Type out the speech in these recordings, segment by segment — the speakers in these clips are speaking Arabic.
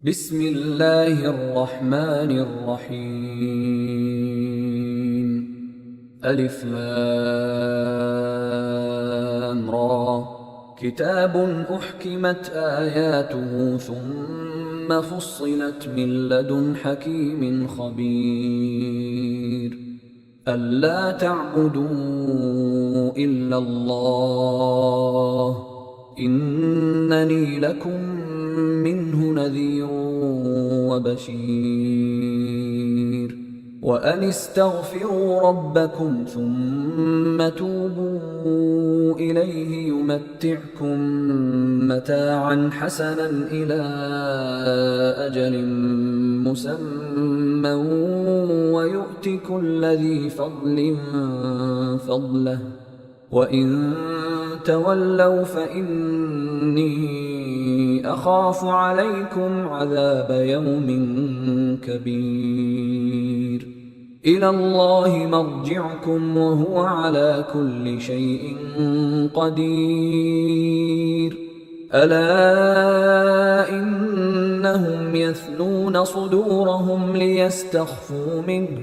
بسم الله الرحمن الرحيم. ألف لام را. كتاب أحكمت آياته ثم فصلت من لدن حكيم خبير. ألا تعبدوا إلا الله إنني لكم منه نذير وبشير. وأن استغفروا ربكم ثم توبوا إليه يمتعكم متاعا حسنا إلى أجل مسمى ويؤت كل ذي فضل فضله وإن تولوا فإني أخاف عليكم عذاب يوم كبير. إلى الله مرجعكم وهو على كل شيء قدير. ألا إنهم يثنون صدورهم ليستخفوا منه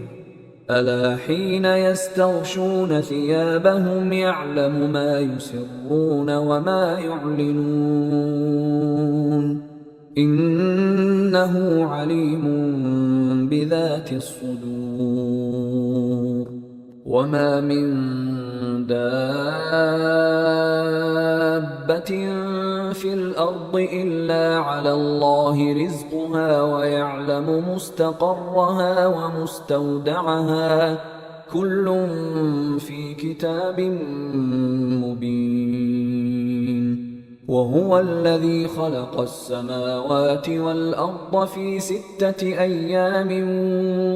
ألا حين يستغشون ثيابهم يعلم ما يسرون وما يعلنون إنه عليم بذات الصدور. وما من دابة في الأرض إلا على الله رزقها ويعلم مستقرها ومستودعها كل في كتاب مبين. وهو الذي خلق السماوات والأرض في 6 أيام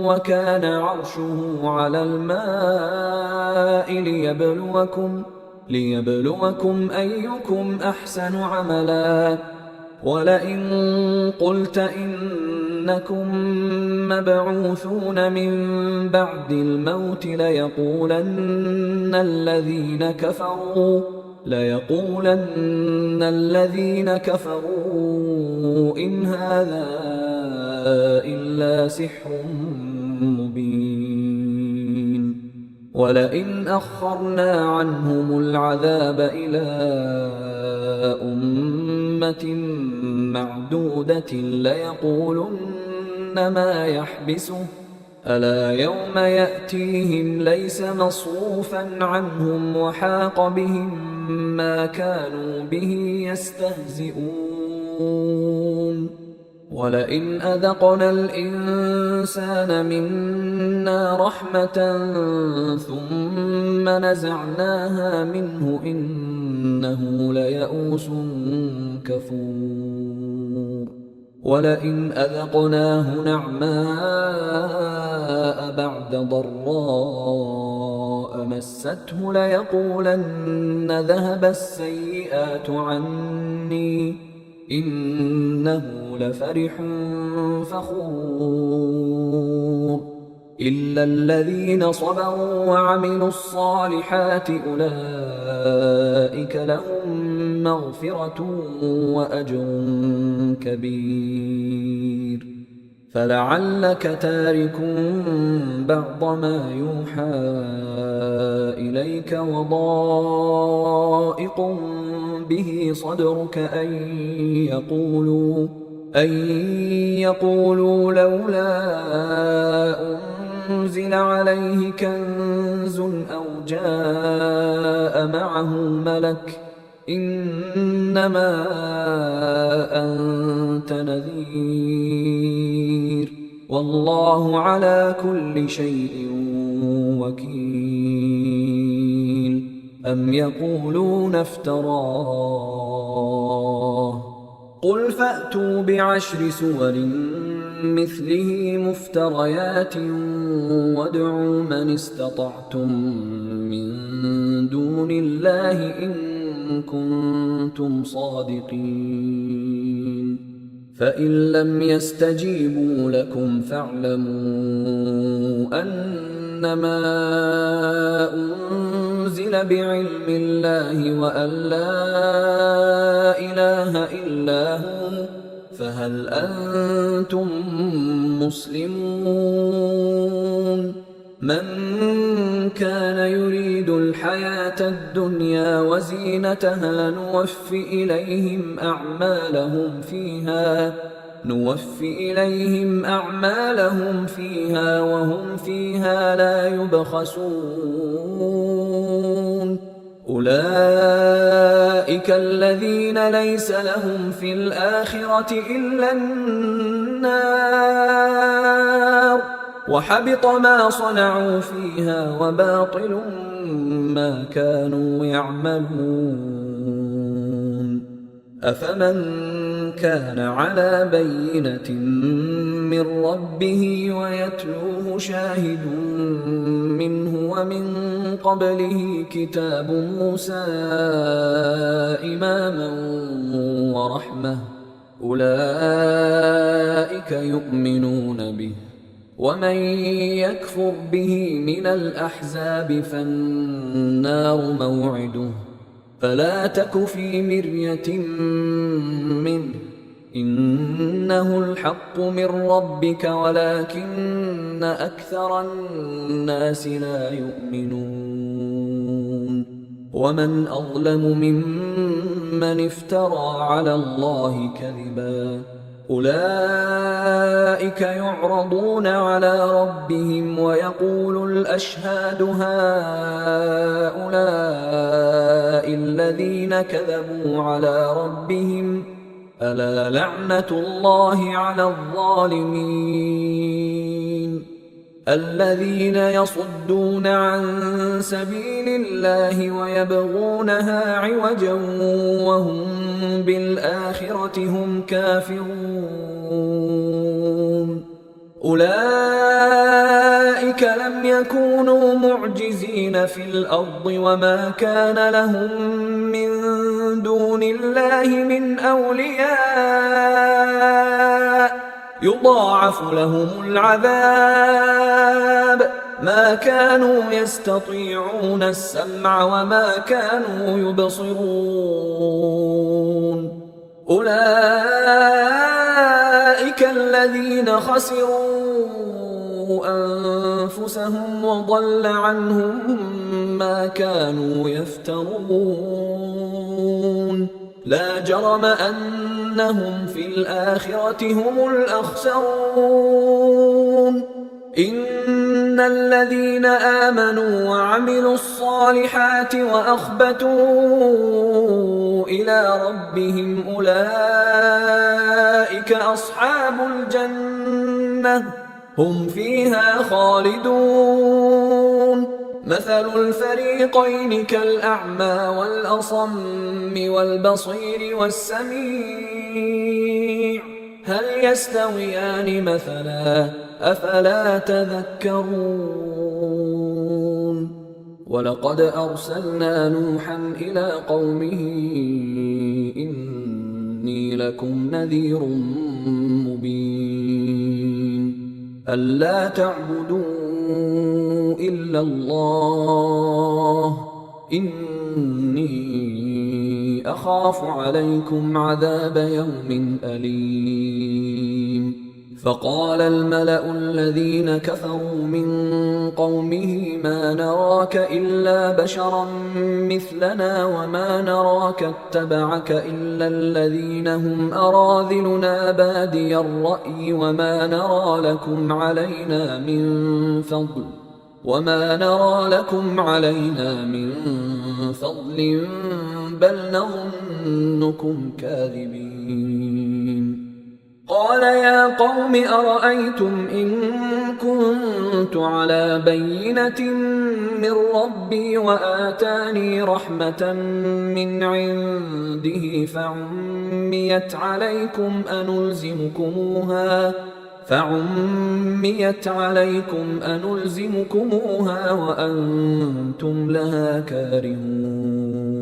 وكان عرشه على الماء ليبلوكم أيكم أحسن عملا. ولئن قلت إنكم مبعوثون من بعد الموت ليقولن الذين كفروا إن هذا إلا سحر مبين. ولئن أخرنا عنهم العذاب إلى أمة معدودة ليقولن ما يحبسه ألا يوم يأتيهم ليس مصروفا عنهم وحاق بهم ما كانوا به يستهزئون. ولئن أذقنا الإنسان منا رحمة ثم نزعناها منه إنه ليئوس كفور. ولئن أذقناه نعماء بعد ضراء مسته ليقولن ذهب السيئات عني إنه لفرح فخور. إلا الذين صبروا وعملوا الصالحات أولئك لهم مغفرة وأجر كبير. فلعلك تارك بعض ما يوحى إليك وضائق به صدرك أن يقولوا لولا أنزل عليه كنز أو جاء معه ملك إنما أنت نذير والله على كل شيء وكيل. أم يقولون افتراه قل فأتوا ب10 سور مثله مفتريات وادعوا من استطعتم من دون الله إن كنتم صادقين. فإن لم يستجيبوا لكم فاعلموا أنما أنزل بعلم الله وأن لا إله إلا هو فهل أنتم مسلمون؟ من كان يريد الحياة الدنيا وزينتها نوفي إليهم أعمالهم فيها وهم فيها لا يبخسون. أولئك الذين ليس لهم في الآخرة إلا النار، وحبط ما صنعوا فيها وباطل ما كانوا يعملون. أفمن كان على بينة من ربه ويتلوه شاهد منه ومن قبله كتاب موسى إماما ورحمة، أولئك يؤمنون به، ومن يكفر به من الأحزاب فالنار موعده، فلا تك في مرية منه، إنه الحق من ربك ولكن أكثر الناس لا يؤمنون. ومن أظلم ممن افترى على الله كذبا، أولئك يعرضون على ربهم ويقول الأشهاد هؤلاء الذين كذبوا على ربهم، ألا لعنة الله على الظالمين. الذين يصدون عن سبيل الله ويبغونها عوجا وهم بالآخرة هم كافرون، أولئك لم يكونوا معجزين في الأرض وما كان لهم من دون الله من أولياء، يضاعف لهم العذاب، ما كانوا يستطيعون السمع وما كانوا يبصرون. أولئك الذين خسروا أنفسهم وضل عنهم ما كانوا يفترون، لا جرم أنهم في الآخرة هم الأخسرون. إن الذين آمنوا وعملوا الصالحات وأخبتوا إلى ربهم أولئك أصحاب الجنة، هم فيها خالدون. مثل الفريقين كالأعمى والأصم والبصير والسميع، هل يستويان مثلا؟ أفلا تذكرون. ولقد أرسلنا نوحا إلى قومه إني لكم نذير مبين، ألا تعبدوا إلا الله، إني أخاف عليكم عذاب يوم أليم. فقال الملأ الذين كفروا من قومه ما نراك إلا بشرا مثلنا وما نراك اتبعك إلا الذين هم أراذلنا بادي الرأي وما نرى لكم علينا من فضل بل نظنكم كاذبين. قال يا قوم أرأيتم إن كنت على بينة من ربي وآتاني رحمة من عنده فعميت عليكم أنلزمكموها وأنتم لها كارهون.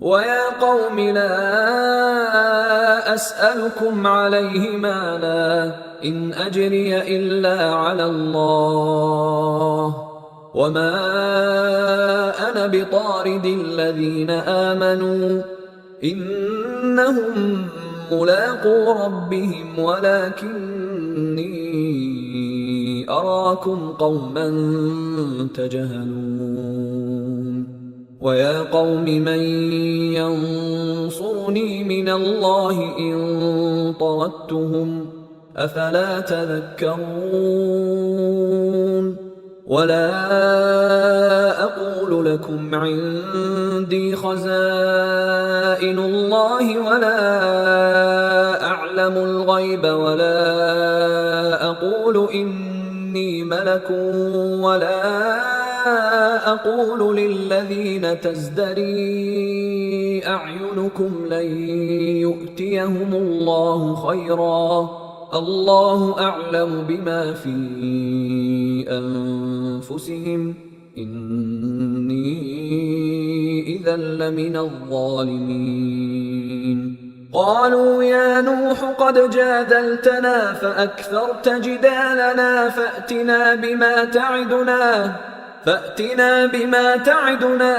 ويا قوم لا أسألكم عليه مالا، إن أجري إلا على الله، وما أنا بطارد الذين آمنوا إنهم ملاقو ربهم ولكني أراكم قوما تجهلون ويا قوم من ينصرني من الله إن طردتهم أفلا تذكرون ولا أقول لكم عندي خزائن الله ولا أعلم الغيب ولا أقول إني ملك ولا أقول للذين تزدري أعينكم لن يؤتيهم الله خيرا الله أعلم بما في أنفسهم إني إذا لمن الظالمين قالوا يا نوح قد جادلتنا فأكثرت جدالنا فأتنا بما تعدنا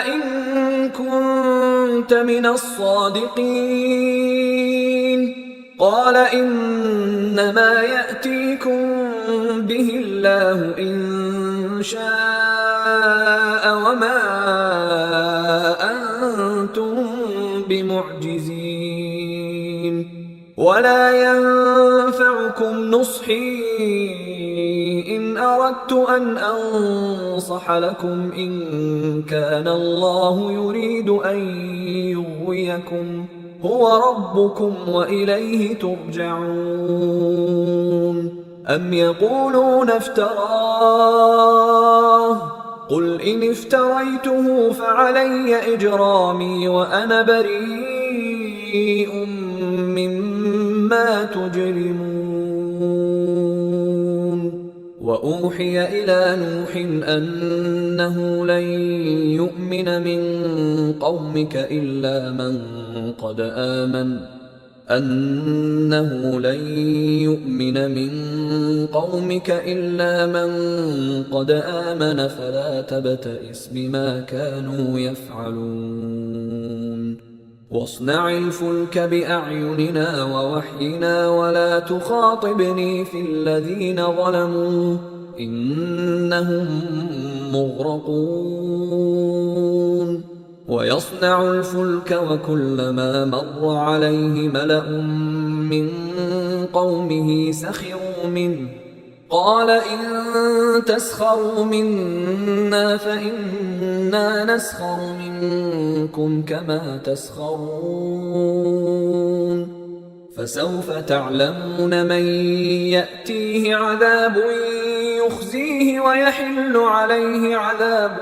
إن كنت من الصادقين قال إنما يأتيكم به الله إن شاء وما أنتم بمعجزين ولا ينفعكم نصحي إن أردت أن أنصح لكم إن كان الله يريد أن يغويكم هو ربكم وإليه ترجعون أم يقولون افتراه قل إن افتريته فعلي إجرامي وأنا بريء مما تجرمون وأوحي إلى نوح أنه لن يؤمن من قومك إلا من قد آمن فلا تبتئس بما كانوا يفعلون واصنع الفلك بأعيننا ووحينا ولا تخاطبني في الذين ظلموا إنهم مغرقون ويصنع الفلك وكلما مر عليه ملأ من قومه سخروا منه قال إن تسخروا منا فإنا نسخر منكم كما تسخرون فسوف تعلمون من يأتيه عذاب يخزيه ويحل عليه عذاب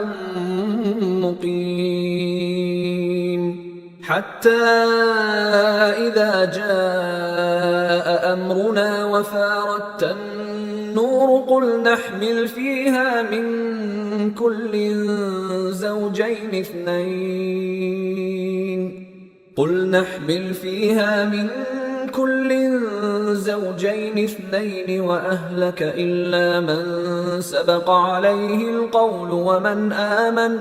مقيم حتى إذا جاء أمرنا وفارت النور قل نحمل فيها من كل زوجين اثنين وأهلك إلا من سبق عليه القول وما آمن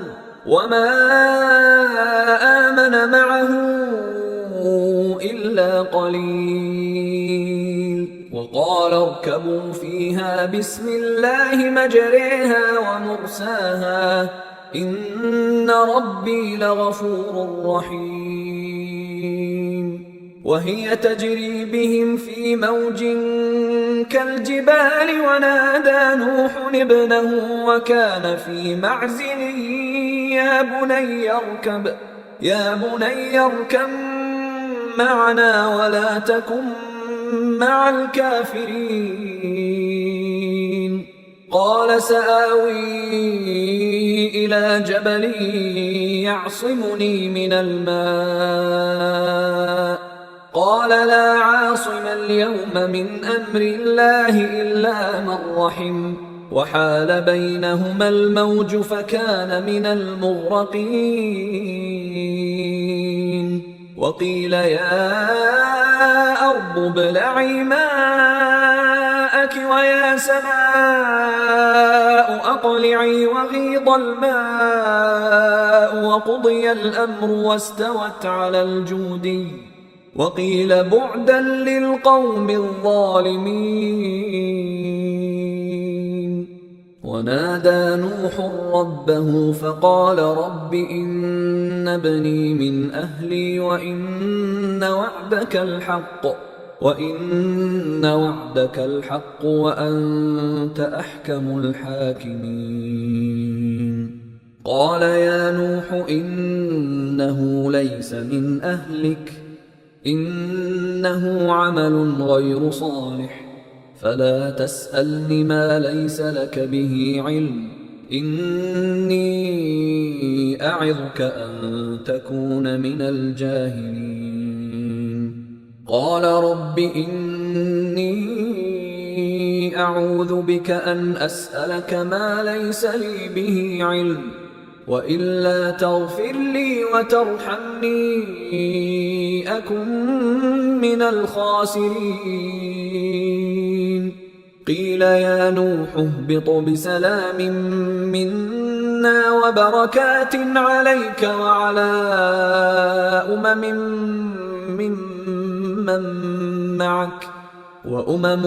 معه إلا قليل وقال اركبوا فيها بسم الله مجريها ومرساها إن ربي لغفور رحيم وهي تجري بهم في موج كالجبال ونادى نوح ابنه وكان في معزل يا بني اركب معنا ولا تكن مع الكافرين قال سآوي إلى جبل يعصمني من الماء قال لا عاصم اليوم من أمر الله إلا من رحم وحال بينهما الموج فكان من المغرقين وقيل يا أرض ابلعي ماءك ويا سماء أقلعي وغيض الماء وقضي الأمر واستوت على الجودي وقيل بعدا للقوم الظالمين. ونادى نوح ربه فقال رب إن ابني من أهلي وإن وعدك الحق وأنت أحكم الحاكمين. قال يا نوح إنه ليس من أهلك إنه عمل غير صالح فلا تسألني ما ليس لك به علم إني أعظك أن تكون من الجاهلين. قال رب إني أعوذ بك أن أسألك ما ليس لي به علم وإلا تغفر لي وترحمني أكن من الخاسرين. قيل يا نوح اهبط بسلام منا وبركات عليك وعلى ممن معك وأمم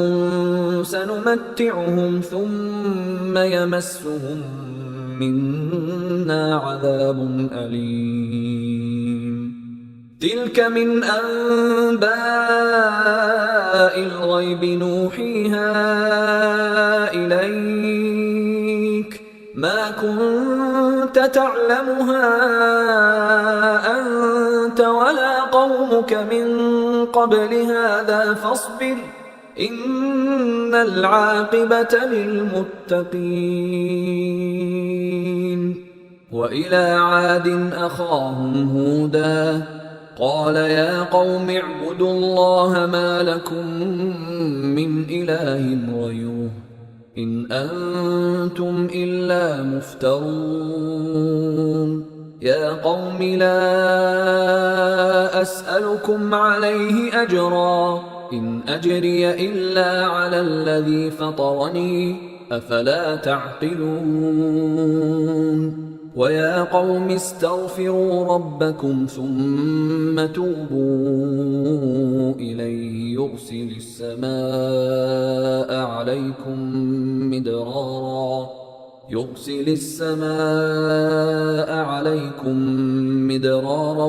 سنمتعهم ثم يمسهم منا عذاب أليم. تلك من أنباء الغيب نوحيها إليك ما كنت تعلمها أنت ولا قومك من قبل هذا فاصبر إن العاقبة للمتقين. وإلى عاد أخاهم هودا قال يا قوم اعبدوا الله ما لكم من إله غيره إن أنتم إلا مفترون. يا قوم لا أسألكم عليه أجرا إن أجري إلا على الذي فطرني أفلا تعقلون. ويا قوم استغفروا ربكم ثم توبوا إليه يرسل السماء عليكم مدرارا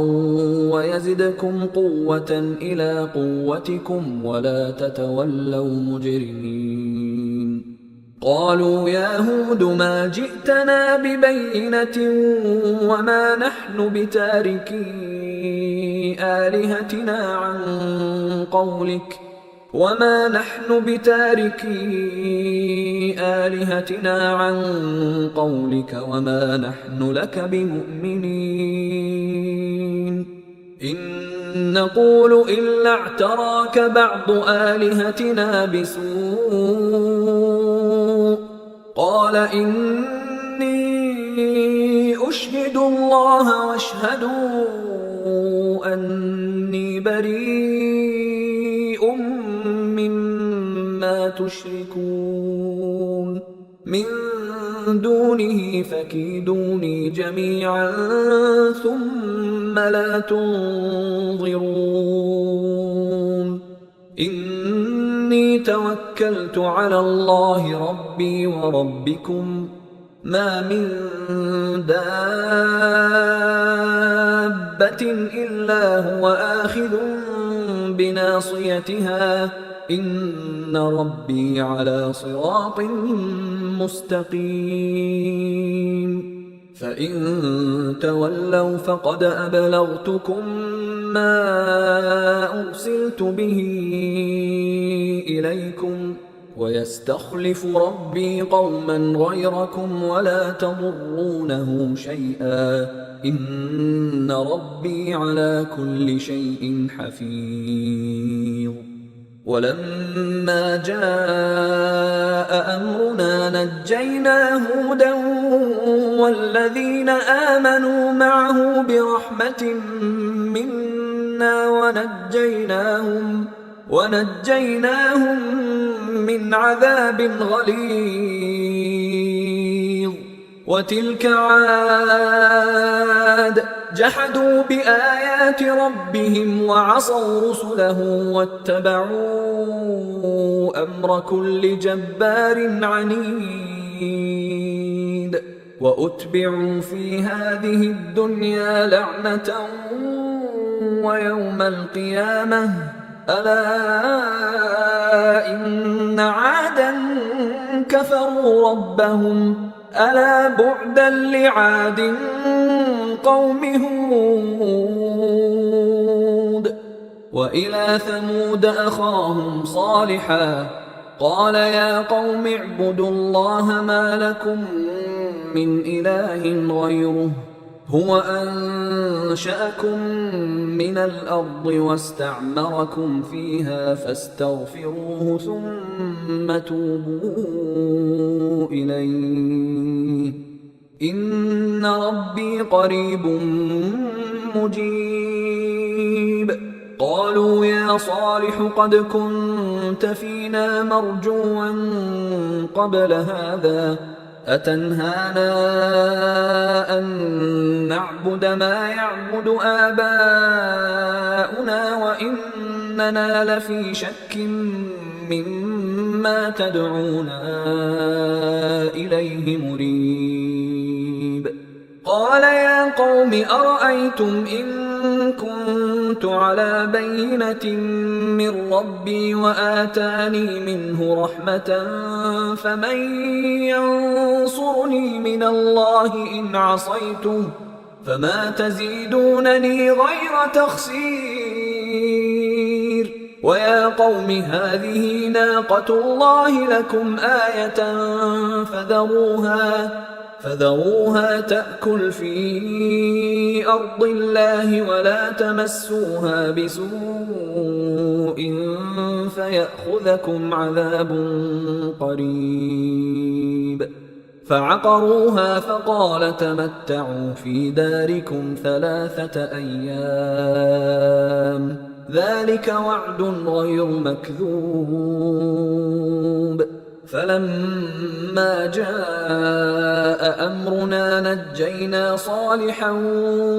ويزدكم قوة إلى قوتكم ولا تتولوا مجرمين. قالوا يا هود ما جئتنا ببينة وما نحن بتاركي آلهتنا عن قولك وما نحن لك بمؤمنين. إن نقول إلا اعتراك بعض آلهتنا بسوء قال إني أشهد الله واشهدوا أني بريء مما تشركون من دونه فكيدوني جميعا ثم لا تنظرون. إني توكلت على الله ربي وربكم ما من دابة إلا هو آخذ بناصيتها إن ربي على صراط مستقيم. فإن تولوا فقد أبلغتكم ما أرسلت به إليكم ويستخلف ربي قوما غيركم ولا تضرونه شيئا إن ربي على كل شيء حفيظ. ولما جاء أمرنا نجينا هودا والذين آمنوا معه برحمة منا ونجيناهم من عذاب غليظ. وتلك عاد جحدوا بآيات ربهم وعصوا رسله واتبعوا أمر كل جبار عنيد وأتبعوا في هذه الدنيا لعنة ويوم القيامة ألا إن عادا كفروا ربهم ألا بعدا لعاد قوم هود وإلى ثمود أخاهم صالحا قال يا قوم اعبدوا الله ما لكم من إله غيره هو أنشأكم من الأرض واستعمركم فيها فاستغفروه ثم توبوا إليه إن ربي قريب مجيب قالوا يا صالح قد كنت فينا مرجوا قبل هذا أتنهانا أن نعبد ما يعبد آباؤنا وإننا لفي شك مما تدعونا إليه مريب قال يا قوم أرأيتم إن كنت على بينة من ربي وآتاني منه رحمة فمن ينصرني من الله إن عصيته فما تزيدونني غير تخسير ويا قوم هذه ناقة الله لكم آية فذروها تأكل في أرض الله ولا تمسوها بسوء فيأخذكم عذاب قريب فعقروها فقال تمتعوا في داركم 3 أيام ذلك وعد غير مكذوب فلما جاء أمرنا نجينا صالحا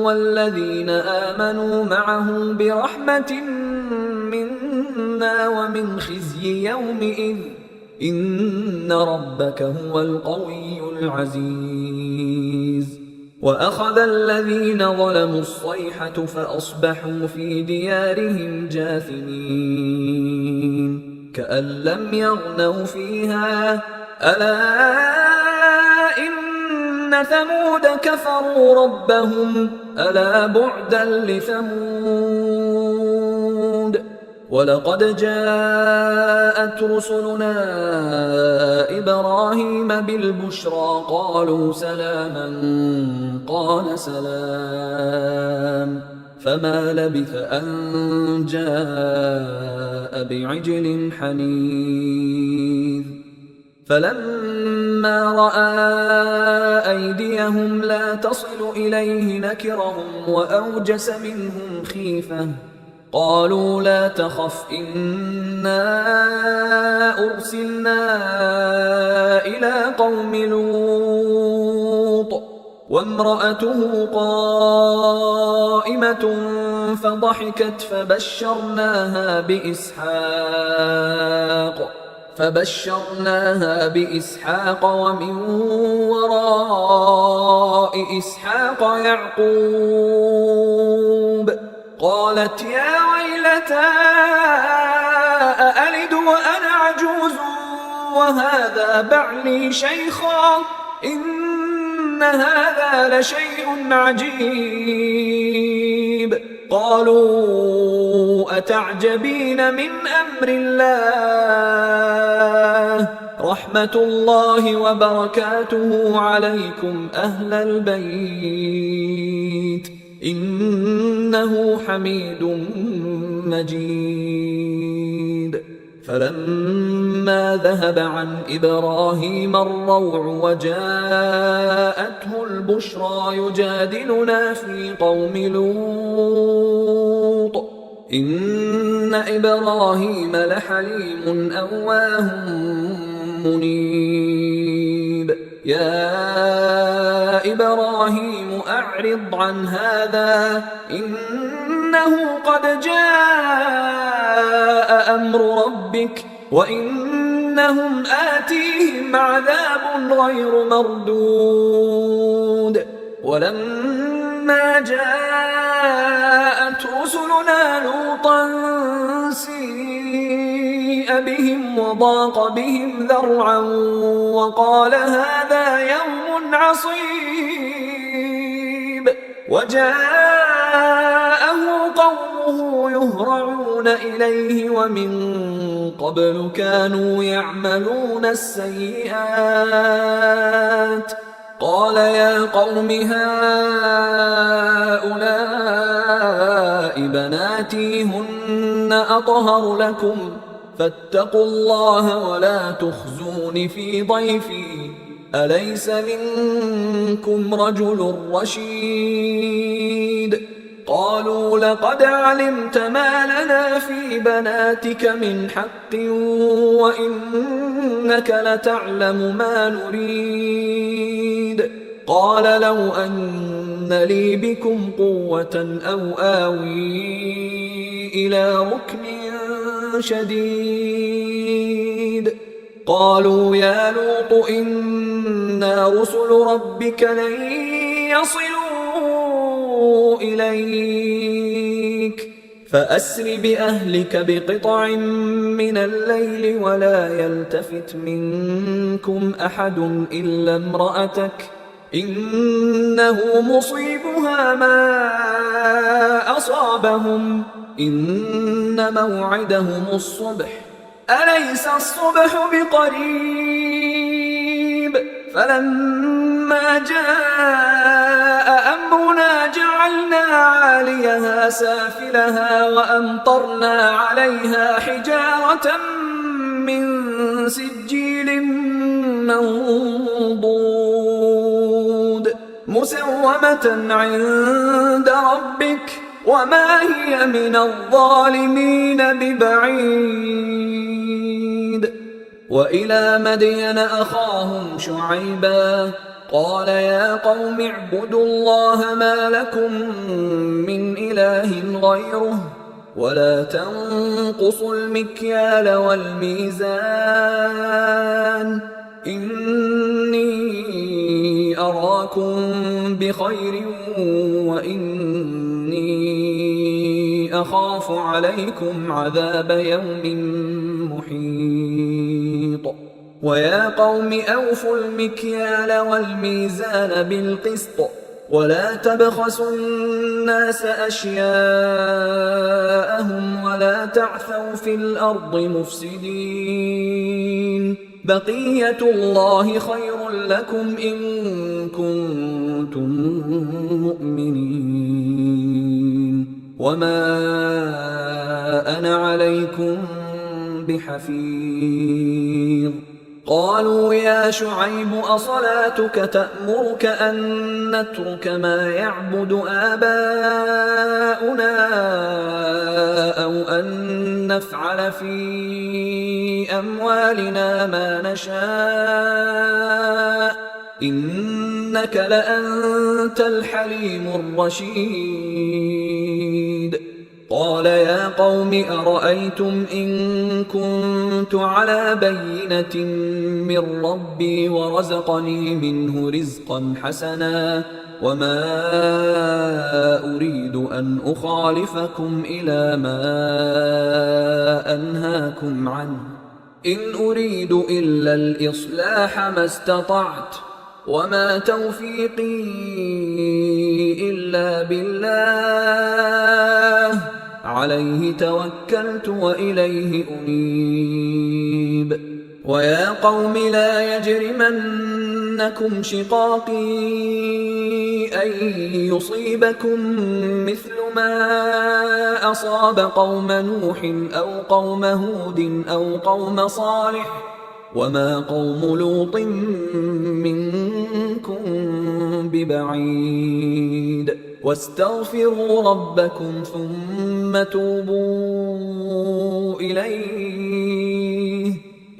والذين آمنوا معه برحمة منا ومن خزي يومئذ إن ربك هو القوي العزيز وأخذ الذين ظلموا الصيحة فأصبحوا في ديارهم جاثمين كأن لم يغنوا فيها ألا إن ثمود كفروا ربهم ألا بعدا لثمود ولقد جاءت رسلنا إبراهيم بالبشرى قالوا سلاما قال سلام فما لبث أن جاء بعجل حنيذ فلما رأى أيديهم لا تصل إليه نكرهم وأوجس منهم خيفة قالوا لا تخف إنا أرسلنا إلى قوم لوط وامرأته قائمة فضحكت فبشرناها بإسحاق ومن وراء إسحاق يعقوب قالت يا ويلتى أألد وأنا عجوز وهذا بعلي شيخا إن هذا لشيء عجيب قالوا أتعجبين من أمر الله رحمة الله وبركاته عليكم أهل البيت إنه حميد مجيد فلما ذهب عن إبراهيم الروع وجاءته البشرى يجادلنا في قوم لوط إن إبراهيم لحليم أواه منيب يا إبراهيم أعرض عن هذا إنه قد جاء أمر ربك وإنهم آتيهم عذاب غير مردود ولما جاءت رسلنا لوطا سيء بهم وضاق بهم ذرعا وقال هذا يوم عصيب وجاءه قومه يهرعون إليه ومن قبل كانوا يعملون السيئات قال يا قوم هؤلاء بناتي هن أطهر لكم فاتقوا الله ولا تخزون في ضيفي أليس منكم رجل رشيد قالوا لقد علمت ما لنا في بناتك من حق وإنك لتعلم ما نريد قال لو أن لي بكم قوة أو آوي إلى ركن شديد قالوا يا لوط إنا رسل ربك لن يصلوا إليك فأسر بأهلك بقطع من الليل ولا يلتفت منكم أحد إلا امرأتك إنه مصيبها ما أصابهم إن موعدهم الصبح أليس الصبح بقريب فلما جاء أمرنا جعلنا عاليها سافلها وأمطرنا عليها حجارة من سجيل منضود مسومة عند ربك وما هي من الظالمين ببعيد وإلى مدين أخاهم شعيبا قال يا قوم اعبدوا الله ما لكم من إله غيره ولا تنقصوا المكيال والميزان إني أراكم بخير وإني أخاف عليكم عذاب يوم محيط ويا قوم أوفوا المكيال والميزان بالقسط ولا تبخسوا الناس أشياءهم ولا تعثوا في الأرض مفسدين بقية الله خير لكم إن كنتم مؤمنين وما أنا عليكم بحفيظ قالوا يا شعيب أصلاتك تأمرك أن نترك ما يعبد آباؤنا أو أن نفعل في أموالنا ما نشاء إنك لأنت الحليم الرشيد قال يا قوم أرأيتم إن كنت على بينة من ربي ورزقني منه رزقا حسنا وما أريد أن أخالفكم إلى ما أنهاكم عنه إن أريد إلا الإصلاح ما استطعت وما توفيقي إلا بالله عليه توكلت وإليه أنيب ويا قوم لا يجرمنكم شقاقي أن يصيبكم مثل ما أصاب قوم نوح أو قوم هود أو قوم صالح وما قوم لوط منكم ببعيد واستغفروا ربكم ثم توبوا إليه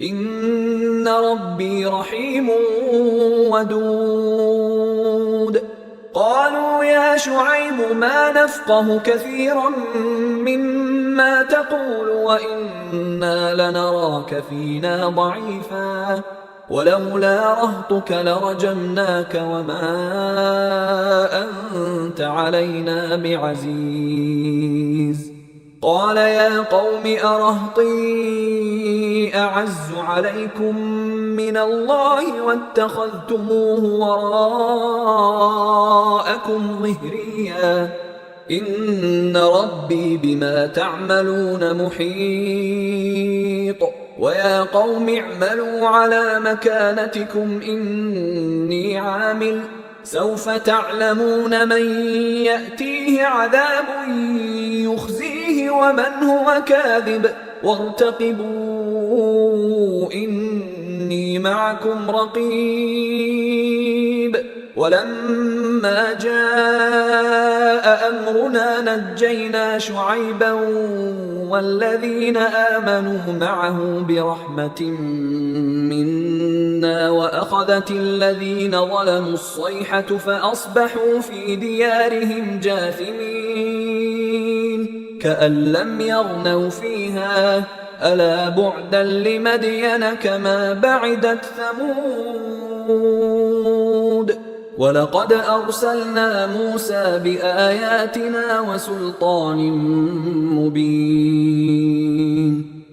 إن ربي رحيم ودود قالوا يا شعيب ما نفقه كثيرا مما تقول وإنا لنراك فينا ضعيفا ولولا رهطك لرجمناك وما أنت علينا بعزيز. قال يا قوم أرهطي أعز عليكم من الله واتخذتموه وراءكم ظهريا إن ربي بما تعملون محيط. ويا قوم اعملوا على مكانتكم إني عامل سوف تعلمون من يأتيه عذاب يخزيه ومن هو كاذب وارتقبوا إني معكم رقيب. ولما جاء أمرنا نجينا شعيبا والذين آمنوا معه برحمة منا وأخذت الذين ظلموا الصيحة فأصبحوا في ديارهم جاثمين كأن لم يغنوا فيها ألا بعدا لمدين كما بعدت ثمود. ولقد أرسلنا موسى بآياتنا وسلطان مبين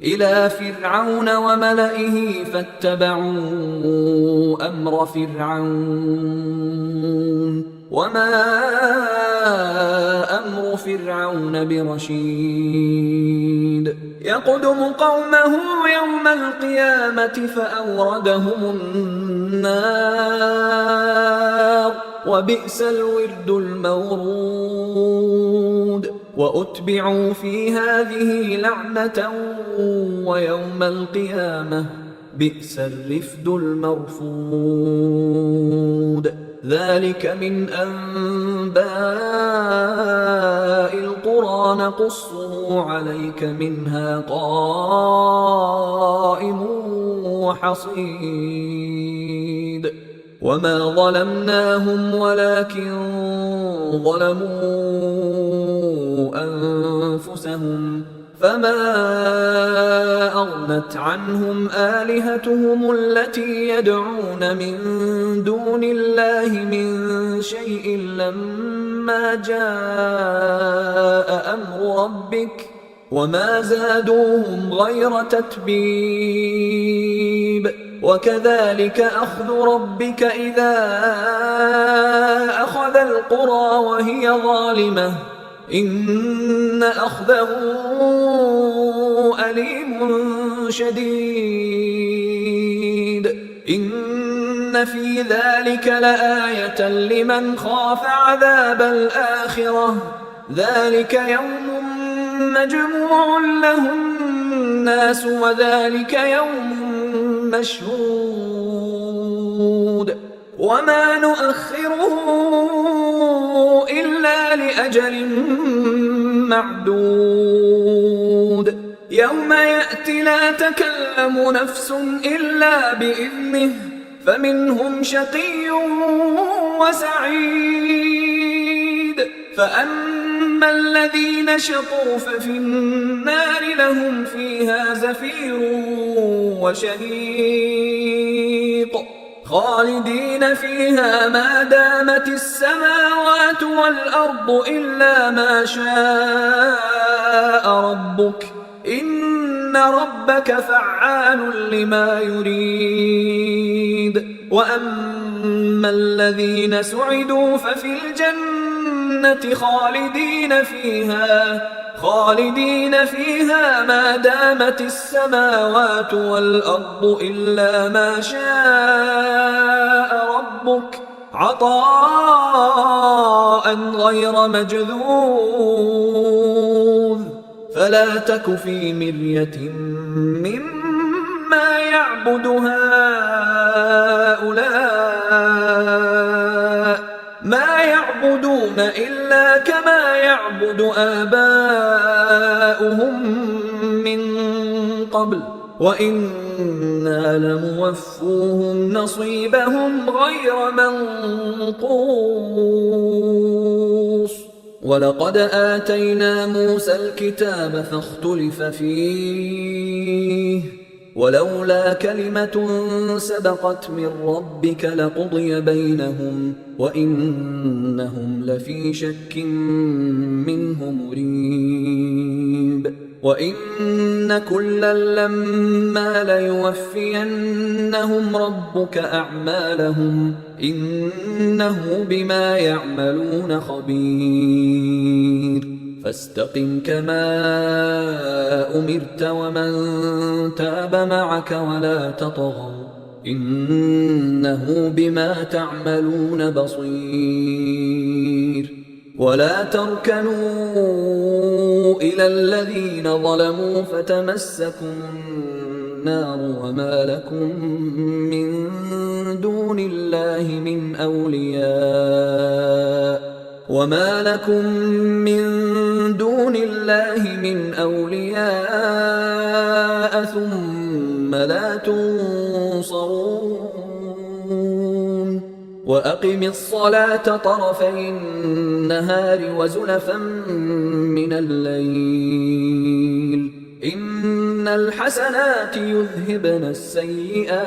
إلى فرعون وملئه فاتبعوا أمر فرعون وما أمر فرعون برشيد. يقدم قومه يوم القيامة فأوردهم النار وبئس الورد المورود. وأتبعوا في هذه لعنة ويوم القيامة بئس الرفد المرفود. ذلك من أنباء القرى نقصه عليك منها قائم وحصيد. وما ظلمناهم ولكن ظلموا أنفسهم فما أغنت عنهم آلهتهم التي يدعون من دون الله من شيء لما جاء أمر ربك وما زادوهم غير تتبيب. وكذلك أخذ ربك إذا أخذ القرى وهي ظالمة إن أخذه أليم شديد. إن في ذلك لآية لمن خاف عذاب الآخرة ذلك يوم مجموع له الناس وذلك يوم مشهود. وما نؤخره إلا لأجل معدود. يوم يأتي لا تكلم نفس إلا بإذنه فمنهم شقي وسعيد. فأما الذين شقوا ففي النار لهم فيها زفير وشهيق خالدين فيها ما دامت السماوات والأرض إلا ما شاء ربك إن ربك فعال لما يريد. وأما الذين سعدوا ففي الجنة خالدين فيها ما دامت السماوات والأرض إلا ما شاء ربك عطاء غير مجذوذ. فلا تك في مرية مما يعبد هؤلاء ما يعبدون إلا كما يعبد آباؤهم من قبل وإنا لموفوهم نصيبهم غير منقوص ولقد آتينا موسى الكتاب فاختلف فيه ولولا كلمة سبقت من ربك لقضي بينهم وإنهم لفي شك منه مريب وإن كلا لما ليوفينهم ربك أعمالهم إنه بما يعملون خبير فاستقم كما أمرت ومن تاب معك ولا تطغوا إنه بما تعملون بصير ولا تركنوا إلى الذين ظلموا فتمسكم النار وما لكم من دون الله من أولياء ثم لا تنصرون وأقم الصلاة طرفي النهار وزلفا من الليل إن الحسنات يذهبن السيئات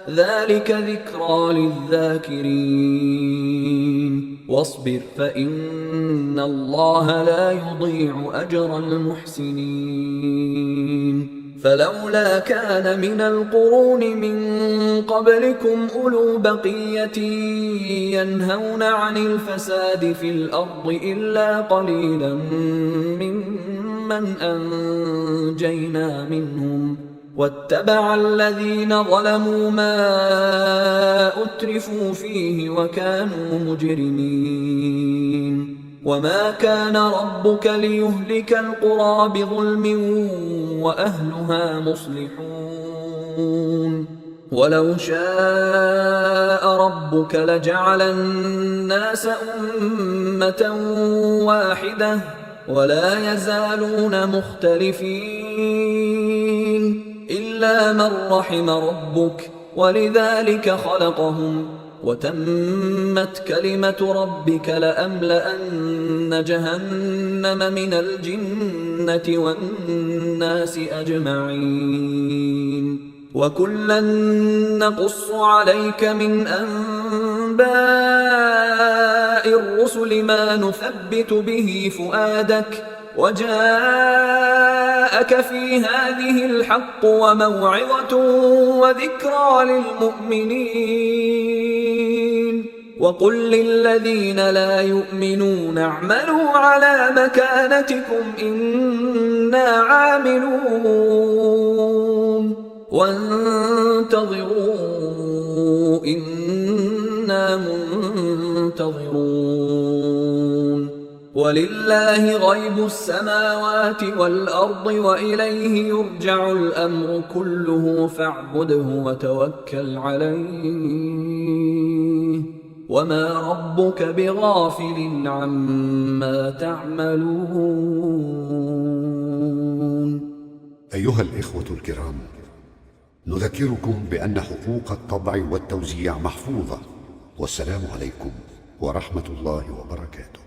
ذلك ذكرى للذاكرين واصبر فإن الله لا يضيع أجر المحسنين فلولا كان من القرون من قبلكم أولو بقية ينهون عن الفساد في الأرض إلا قليلا ممن أنجينا منهم واتبع الذين ظلموا ما أترفوا فيه وكانوا مجرمين وما كان ربك ليهلك القرى بظلم وأهلها مصلحون ولو شاء ربك لجعل الناس أمة واحدة ولا يزالون مختلفين إلا من رحم ربك ولذلك خلقهم وتمت كلمة ربك لأملأن جهنم من الجنة والناس أجمعين وكلا نقص عليك من أنباء الرسل ما نثبت به فؤادك وجاءك في هذه الحق وموعظة وذكرى للمؤمنين وقل للذين لا يؤمنون اعملوا على مكانتكم إنا عاملون وانتظروا إنا منتظرون ولله غيب السماوات والأرض وإليه يرجع الأمر كله فاعبده وتوكل عليه وما ربك بغافل عما تعملون. أيها الإخوة الكرام، نذكركم بأن حقوق الطبع والتوزيع محفوظة، والسلام عليكم ورحمة الله وبركاته.